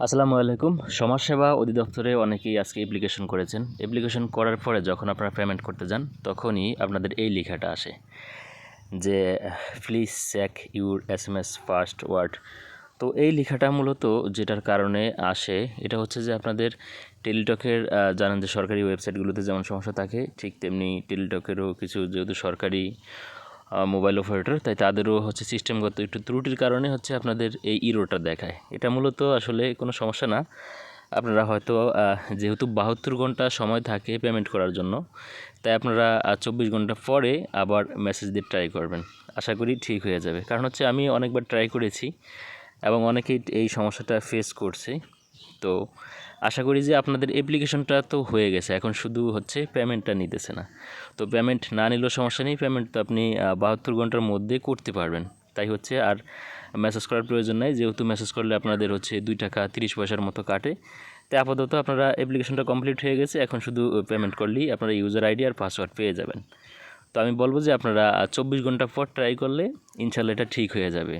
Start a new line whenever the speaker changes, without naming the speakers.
আসসালামু আলাইকুম। সমাজসেবা অধিদপ্তরে অনেকেই আজকে অ্যাপ্লিকেশন করেছেন। অ্যাপ্লিকেশন করার পরে যখন আপনারা পেমেন্ট করতে যান তখনই আপনাদের এই লেখাটা আসে যে please check your SMS first word. তো এই লেখাটা মূলত যেটার কারণে আসে এটা হচ্ছে যে আপনাদের টেলিটকের জানেন যে সরকারি ওয়েবসাইটগুলোতে যেমন সমস্যা থাকে ঠিক তেমনি টেলিটকেরও কিছু যেহেতু সরকারি মোবাইল অপারেটর তাই তাদেরও হচ্ছে সিস্টেমগত একটু ত্রুটির কারণে হচ্ছে আপনাদের এই ইরোটা দেখায়। এটা মূলত আসলে কোনো সমস্যা না। আপনারা হয়তো যেহেতু 72 ঘন্টা সময় থাকে পেমেন্ট করার জন্য, তাই আপনারা 24 ঘন্টা পরে আবার মেসেজ দিয়ে ট্রাই করবেন। আশা করি ঠিক হয়ে যাবে। কারণ হচ্ছে আমি অনেকবার ট্রাই করেছি এবং অনেকেই এই সমস্যাটা ফেস করছে। তো আশা করি যে আপনাদের অ্যাপ্লিকেশনটা তো হয়ে গেছে, এখন শুধু হচ্ছে পেমেন্টটা নিতেছে না। তো পেমেন্ট না নিলেও সমস্যা নেই, পেমেন্ট তো আপনি 72 ঘন্টার মধ্যে করতে পারবেন। তাই হচ্ছে আর মেসেজ করার প্রয়োজন নাই, যেহেতু মেসেজ করলে আপনাদের হচ্ছে 2 টাকা 30 পয়সার মতো কাটে। তাই আপাতত আপনারা অ্যাপ্লিকেশনটা কমপ্লিট হয়ে গেছে, এখন শুধু পেমেন্ট করলেই আপনারা ইউজার আইডি আর পাসওয়ার্ড পেয়ে যাবেন। তো আমি বলবো যে আপনারা 24 ঘন্টা পর ট্রাই করলে ইনশাল্লাহ এটা ঠিক হয়ে যাবে।